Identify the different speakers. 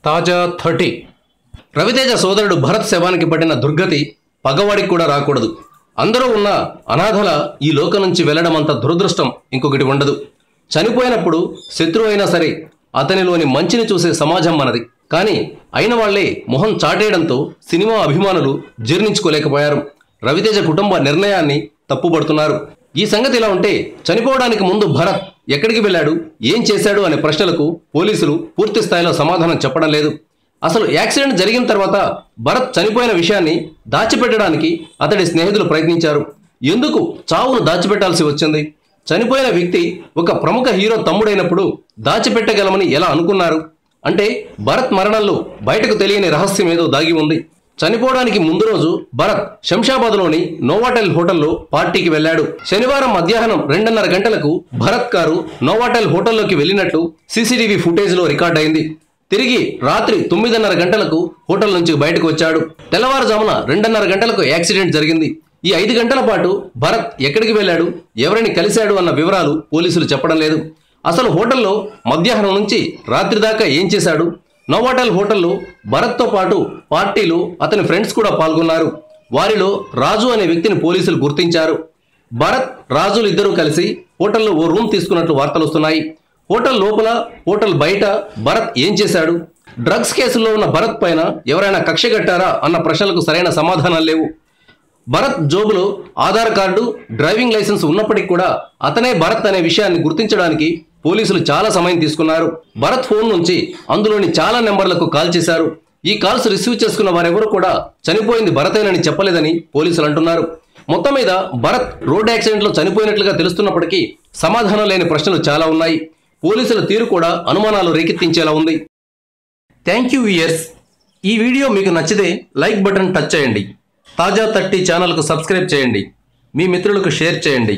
Speaker 1: తాజా 30 రవితేజ సోదరుడు భరత్ శవానికి పట్టిన దుర్గతి పగవాడికి కూడా రాకూడదు. అందరూ ఉన్న అనాథల ఈ లోకం నుంచి వెళ్లడం అంత దురదృష్టం ఇంకొకటి ఉండదు. చనిపోయినప్పుడు శత్రువు అయినా సరే అతనిలోని మంచిని చూసే సమాజం మనది. కానీ అయిన వాళ్లే మొహం చాటేయడంతో సినిమా అభిమానులు జీర్ణించుకోలేకపోయారు. రవితేజ కుటుంబ నిర్ణయాన్ని తప్పుపడుతున్నారు. ఈ సంగతి ఇలా ఉంటే చనిపోవడానికి ముందు భరత్ ఎక్కడికి వెళ్ళాడు, ఏం చేశాడు అనే ప్రశ్నలకు పోలీసులు పూర్తి స్థాయిలో సమాధానం చెప్పడం లేదు. అసలు యాక్సిడెంట్ జరిగిన తర్వాత భరత్ చనిపోయిన విషయాన్ని దాచిపెట్టడానికి అతడి స్నేహితులు ప్రయత్నించారు. ఎందుకు చావును దాచిపెట్టాల్సి వచ్చింది? చనిపోయిన వ్యక్తి ఒక ప్రముఖ హీరో తమ్ముడైనప్పుడు దాచిపెట్టగలమని ఎలా అనుకున్నారు? అంటే భరత్ మరణంలో బయటకు తెలియని రహస్యం ఏదో దాగి ఉంది. చనిపోవడానికి ముందు రోజు భరత్ శంషాబాద్లోని నోవాటెల్ హోటల్లో పార్టీకి వెళ్లాడు. శనివారం మధ్యాహ్నం 2:30 గంటలకు భరత్ కారు నోవాటెల్ హోటల్లోకి వెళ్ళినట్లు సీసీటీవీ ఫుటేజ్లో రికార్డ్ అయింది. తిరిగి రాత్రి 9:30 గంటలకు హోటల్ నుంచి బయటకు వచ్చాడు. తెల్లవారుజామున 2:30 గంటలకు యాక్సిడెంట్ జరిగింది. ఈ 5 గంటల పాటు భరత్ ఎక్కడికి వెళ్ళాడు, ఎవరిని కలిశాడు అన్న వివరాలు పోలీసులు చెప్పడం లేదు. అసలు హోటల్లో మధ్యాహ్నం నుంచి రాత్రి దాకా ఏం చేశాడు? నోవాటెల్ హోటల్లో భరత్తో పాటు పార్టీలో అతని ఫ్రెండ్స్ కూడా పాల్గొన్నారు. వారిలో రాజు అనే వ్యక్తిని పోలీసులు గుర్తించారు. భరత్, రాజులు ఇద్దరూ కలిసి హోటల్లో ఓ రూమ్ తీసుకున్నట్లు వార్తలు వస్తున్నాయి. హోటల్ లోపల, హోటల్ బయట భరత్ ఏం చేశాడు? డ్రగ్స్ కేసుల్లో ఉన్న భరత్ పైన ఎవరైనా కక్ష కట్టారా అన్న ప్రశ్నలకు సరైన సమాధానాలు లేవు. భరత్ జోబులో ఆధార్ కార్డు, డ్రైవింగ్ లైసెన్స్ ఉన్నప్పటికీ కూడా అతనే భరత్ అనే విషయాన్ని గుర్తించడానికి పోలీసులు చాలా సమయం తీసుకున్నారు. భరత్ ఫోన్ నుంచి అందులోని చాలా నెంబర్లకు కాల్ చేశారు. ఈ కాల్స్ రిసీవ్ చేసుకున్న వారెవరూ కూడా చనిపోయింది భరతేనని చెప్పలేదని పోలీసులు అంటున్నారు. మొత్తం మీద భరత్ రోడ్ యాక్సిడెంట్లో చనిపోయినట్లుగా తెలుస్తున్నప్పటికీ సమాధానం లేని ప్రశ్నలు చాలా ఉన్నాయి. పోలీసుల తీరు కూడా అనుమానాలు రేకెత్తించేలా ఉంది. Thank you viewers. ఈ వీడియో మీకు నచ్చితే లైక్ బటన్ టచ్ చేయండి. తాజా 30 ఛానల్కు సబ్స్క్రైబ్ చేయండి. మీ మిత్రులకు షేర్ చేయండి.